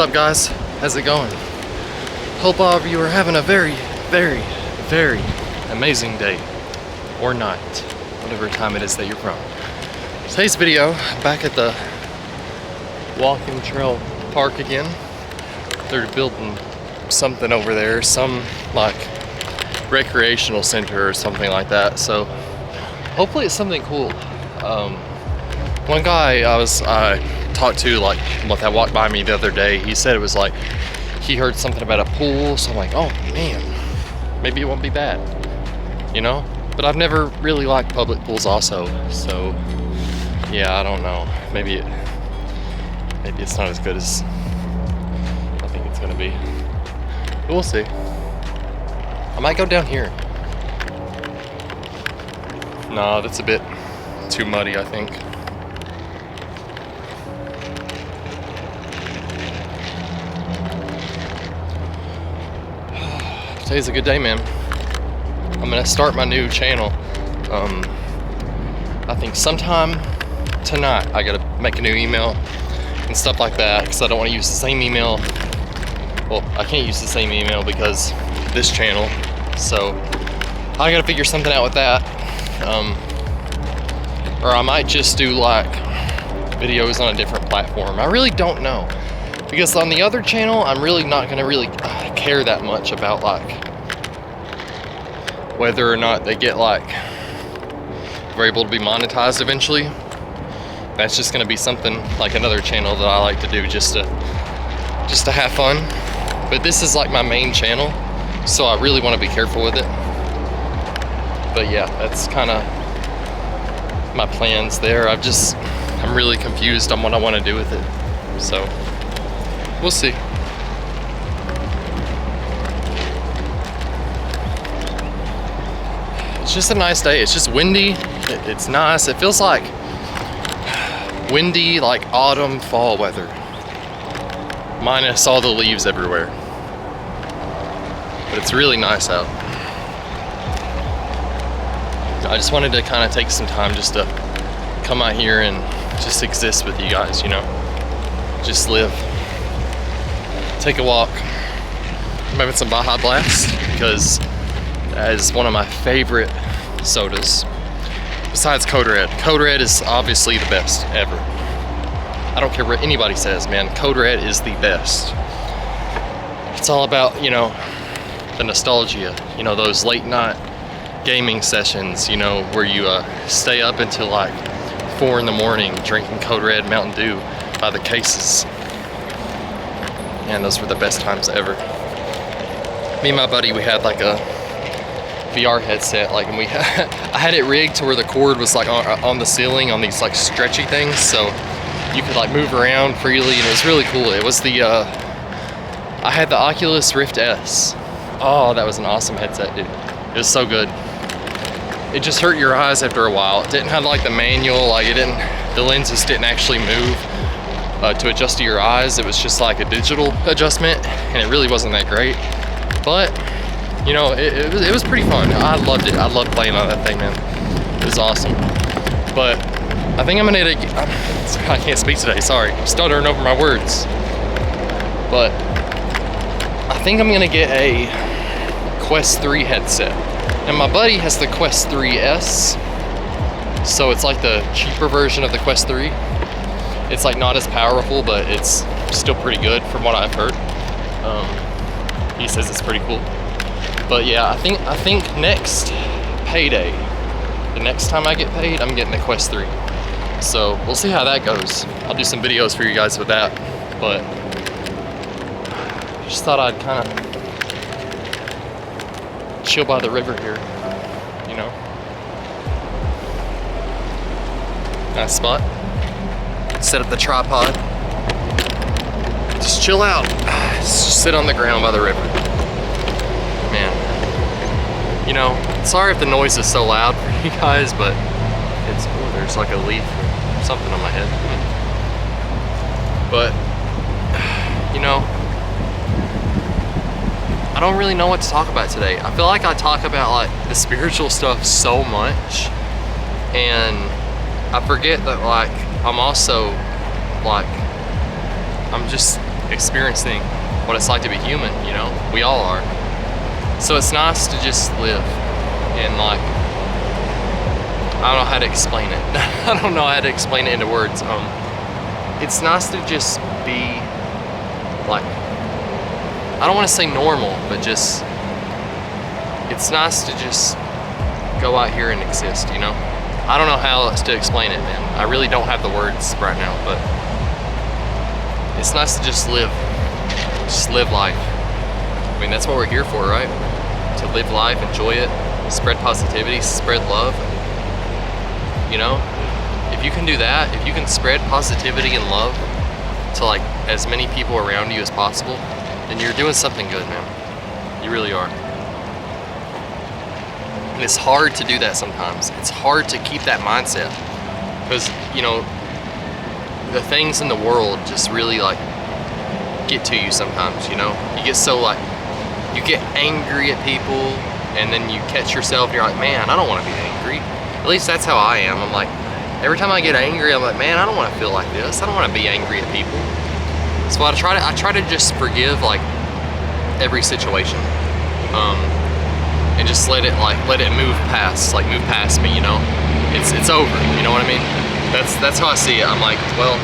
up, guys? How's it going? Hope all of you are having a very, very, very amazing day or night, whatever time it is that you're from. Today's video, back at the walking trail park again. They're building something over there, some like recreational center or something like that. So hopefully it's something cool. One guy I talked to, like, that walked by me the other day, he said it was like he heard something about a pool. So I'm like, oh man, maybe it won't be bad, you know? But I've never really liked public pools also, so yeah, I don't know. Maybe it's not as good as I think it's gonna be. But we'll see. I might go down here. No, that's a bit too muddy, I think. Today's a good day, man. I'm gonna start my new channel. I think sometime tonight I gotta make a new email and stuff like that, because I don't want to use the same email. Well, I can't use the same email because this channel, so I gotta figure something out with that. Or I might just do like videos on a different platform. I really don't know, because on the other channel I'm really not gonna really care that much about like whether or not they get like we're able to be monetized eventually. That's just gonna be something like another channel that I like to do just to have fun. But this is like my main channel, so I really want to be careful with it. But yeah, that's kind of my plans there. I'm really confused on what I want to do with it, so we'll see. It's just a nice day. It's just windy. It's nice. It feels like windy, like autumn, fall weather, minus all the leaves everywhere. But it's really nice out. I just wanted to kind of take some time just to come out here and just exist with you guys, you know? Just live. Take a walk. I'm having some Baja Blast because that is one of my favorite sodas. Besides Code Red. Code Red is obviously the best ever. I don't care what anybody says, man. Code Red is the best. It's all about, you know, the nostalgia. You know, those late night gaming sessions, you know, where you stay up until like 4 in the morning drinking Code Red Mountain Dew by the cases. Man, those were the best times ever. Me and my buddy, we had like a VR headset, like, and I had it rigged to where the cord was like on the ceiling on these like stretchy things, so you could like move around freely, and it was really cool. It was the I had the Oculus Rift S. Oh, that was an awesome headset, dude. It was so good. It just hurt your eyes after a while. It didn't have like the manual, like the lenses didn't actually move to adjust to your eyes. It was just like a digital adjustment, and it really wasn't that great. But you know, it was pretty fun. I loved it. I loved playing on that thing, man. It was awesome. But I think I'm gonna I can't speak today, sorry. I'm stuttering over my words. But I think I'm gonna get a Quest 3 headset. And my buddy has the Quest 3S. So it's like the cheaper version of the Quest 3. It's like not as powerful, but it's still pretty good from what I've heard. He says it's pretty cool. But yeah, I think next payday, the next time I get paid, I'm getting the Quest 3. So we'll see how that goes. I'll do some videos for you guys with that. But just thought I'd kind of chill by the river here, you know? Nice spot. Set up the tripod. Just chill out. Just sit on the ground by the river. Man, you know, sorry if the noise is so loud for you guys, but it's, oh, there's like a leaf or something on my head. But, you know, I don't really know what to talk about today. I feel like I talk about like the spiritual stuff so much, and I forget that like I'm also like, I'm just experiencing what it's like to be human, you know? We all are. So it's nice to just live and like, I don't know how to explain it. I don't know how to explain it into words. It's nice to just be like, I don't want to say normal, but just, it's nice to just go out here and exist, you know? I don't know how else to explain it, man. I really don't have the words right now, but it's nice to just live life. I mean, that's what we're here for, right? To live life, enjoy it, spread positivity, spread love. You know, if you can do that, if you can spread positivity and love to like as many people around you as possible, then you're doing something good, man. You really are. And it's hard to do that sometimes. It's hard to keep that mindset because, you know, the things in the world just really like get to you sometimes, you know? You get so like, you get angry at people and then you catch yourself and you're like, man, I don't want to be angry. At least that's how I am. I'm like, every time I get angry, I'm like, man, I don't want to feel like this. I don't want to be angry at people. So I try to just forgive like every situation, and just let it move past me. You know, it's over. You know what I mean? That's how I see it. I'm like, well,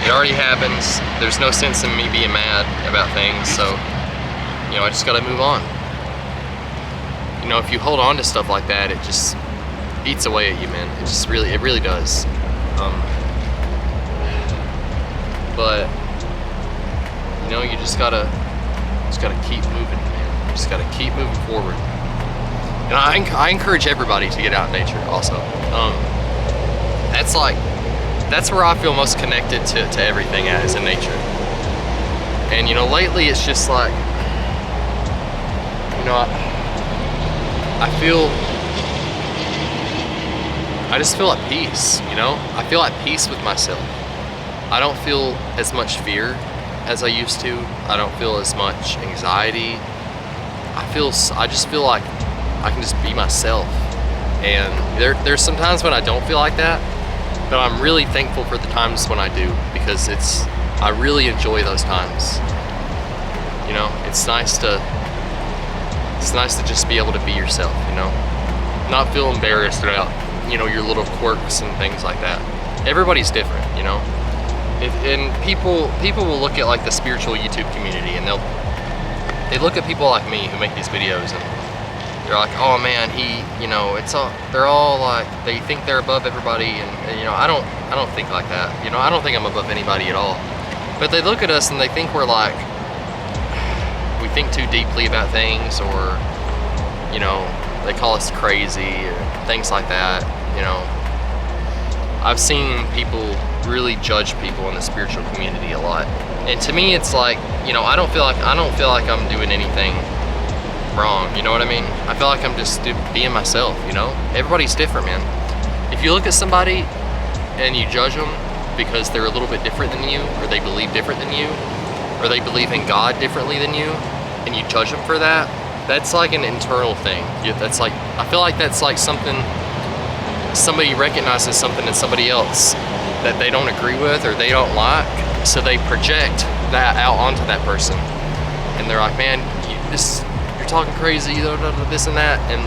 it already happens. There's no sense in me being mad about things. So, you know, I just got to move on. You know, if you hold on to stuff like that, it just eats away at you, man. It really does. But you know, you just gotta keep moving, man. You just gotta keep moving forward. And I encourage everybody to get out in nature also. That's where I feel most connected to everything at, is in nature. And you know, lately it's just like, you know, I just feel at peace, you know? I feel at peace with myself. I don't feel as much fear as I used to. I don't feel as much anxiety. I just feel like I can just be myself. And there's some times when I don't feel like that, but I'm really thankful for the times when I do, because I really enjoy those times. You know, it's nice to just be able to be yourself, you know? Not feel embarrassed about, you know, your little quirks and things like that. Everybody's different, you know? And people will look at like the spiritual YouTube community, and they look at people like me who make these videos, and they're like, oh man, they're all like, they think they're above everybody, and you know, I don't think like that. You know, I don't think I'm above anybody at all. But they look at us and they think we're like, we think too deeply about things, or, you know, they call us crazy or things like that. You know, I've seen people really judge people in the spiritual community a lot, and to me it's like, you know, I don't feel like I'm doing anything wrong, you know what I mean? I feel like I'm just being myself, you know? Everybody's different, man. If you look at somebody and you judge them because they're a little bit different than you, or they believe different than you, or they believe in God differently than you, and you judge them for that, that's like an internal thing. That's like, I feel like that's like something, somebody recognizes something in somebody else that they don't agree with or they don't like, so they project that out onto that person, and they're like, man, you're talking crazy, this and that, and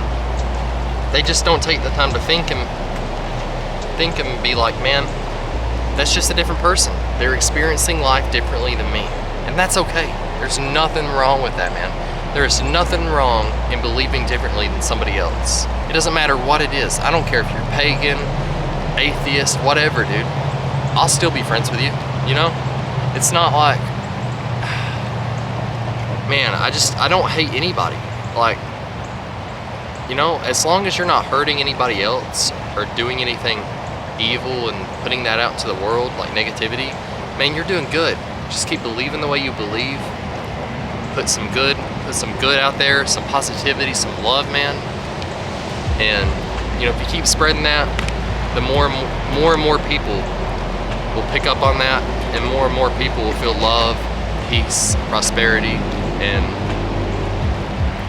they just don't take the time to think and be like, man, that's just a different person. They're experiencing life differently than me, and that's okay. There's nothing wrong with that, man. There's nothing wrong in believing differently than somebody else. It doesn't matter what it is. I don't care if you're pagan, atheist, whatever, dude. I'll still be friends with you, you know? It's not like, man, I don't hate anybody. Like, you know, as long as you're not hurting anybody else or doing anything evil and putting that out to the world, like negativity, man, you're doing good. Just keep believing the way you believe. Put some good out there, some positivity, some love, man. And, you know, if you keep spreading that, the more and more people will pick up on that, and more people will feel love, peace, prosperity, and,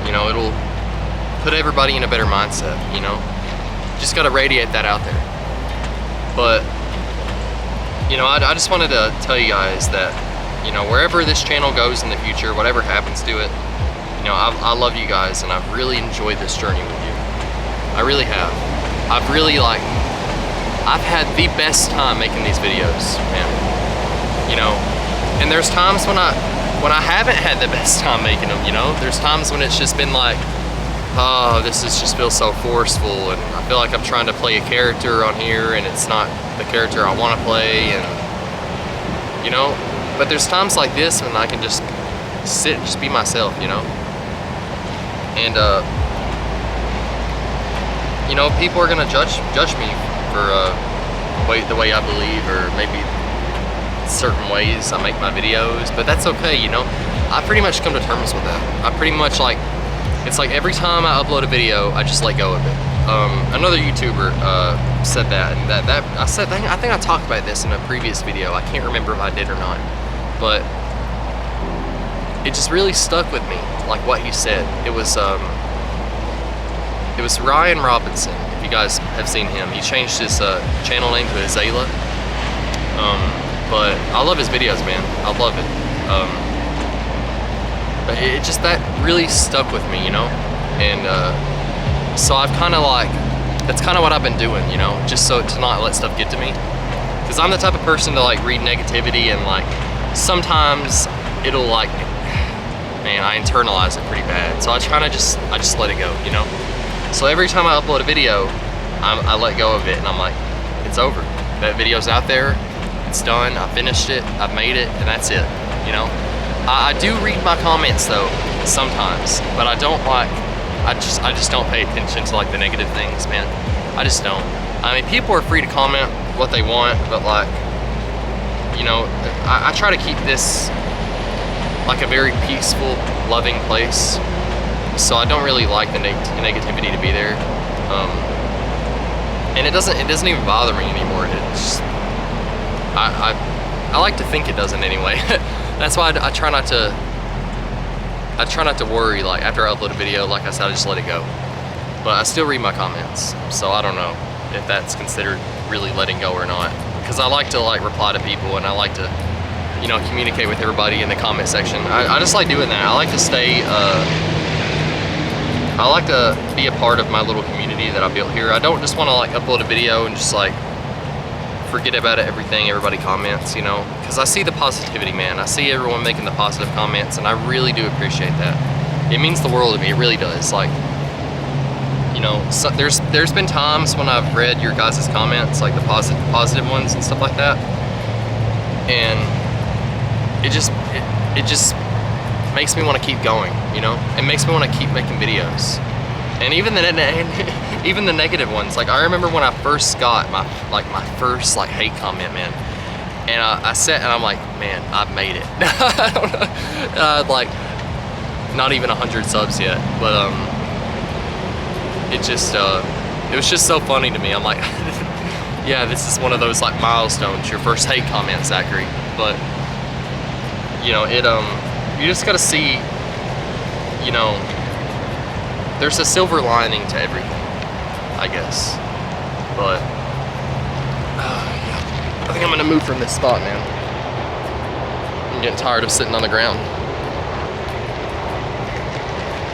you know, it'll put everybody in a better mindset, you know? Just gotta radiate that out there. But, you know, I just wanted to tell you guys that You know, wherever this channel goes in the future, whatever happens to it, you know, I love you guys, and I've really enjoyed this journey with you. I really have. I've had the best time making these videos, man. You know, and there's times when I haven't had the best time making them, you know? There's times when it's just been like, oh, just feels so forceful, and I feel like I'm trying to play a character on here, and it's not the character I want to play, and, you know? But there's times like this when I can just sit and just be myself, you know? And, you know, people are gonna judge me for the way I believe, or maybe certain ways I make my videos, but that's okay, you know? I pretty much come to terms with that. I pretty much like, it's like every time I upload a video, I just let go of it. Another YouTuber said that, and I think I talked about this in a previous video. I can't remember if I did or not, but it just really stuck with me, like what he said. It was Ryan Robinson, if you guys have seen him. He changed his channel name to Azalea. But I love his videos, man. I love it. But it just, that really stuck with me, you know? And so I've kind of like, that's kind of what I've been doing, you know? Just so to not let stuff get to me. Because I'm the type of person to like read negativity, and like sometimes it'll like, man, I internalize it pretty bad. So I just let it go, you know? So every time I upload a video, I let go of it, and I'm like, it's over. That video's out there, it's done, I finished it, I've made it, and that's it, you know? I do read my comments though, sometimes, but I don't like, I just don't pay attention to like the negative things, man. I just don't. I mean, people are free to comment what they want, but like, you know, I try to keep this like a very peaceful, loving place. So I don't really like the negativity to be there. And it doesn't even bother me anymore. It's just, I like to think it doesn't anyway. That's why I try not to worry. Like after I upload a video, like I said, I just let it go. But I still read my comments, so I don't know if that's considered really letting go or not. Because I like to like reply to people, and I like to, you know, communicate with everybody in the comment section. I just like doing that. I like to stay. I like to be a part of my little community that I built here. I don't just want to like upload a video and just like forget about it, everybody comments, you know, because I see the positivity, man. I see everyone making the positive comments, and I really do appreciate that. It means the world to me. It really does. Like, you know, so there's been times when I've read your guys' comments, like the positive ones and stuff like that, and it just makes me want to keep going, you know? It makes me want to keep making videos. And even the negative ones. Like I remember when I first got my first like hate comment, man. And I sat and I'm like, man, I've made it. I don't know. Like not even 100 subs yet, but it was just so funny to me. I'm like, yeah, this is one of those like milestones, your first hate comment, Zachary. But you know, you just gotta see, you know, there's a silver lining to everything, I guess. But yeah, I think I'm gonna move from this spot, man. I'm getting tired of sitting on the ground.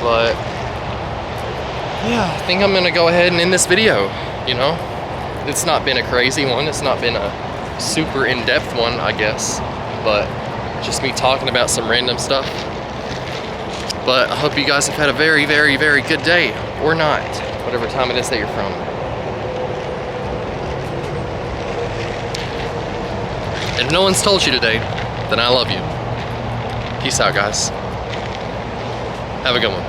But yeah, I think I'm gonna go ahead and end this video, you know? It's not been a crazy one, it's not been a super in-depth one, I guess, but just me talking about some random stuff. But I hope you guys have had a very, very, very good day, or not, whatever time it is that you're from. And if no one's told you today, then I love you. Peace out, guys. Have a good one.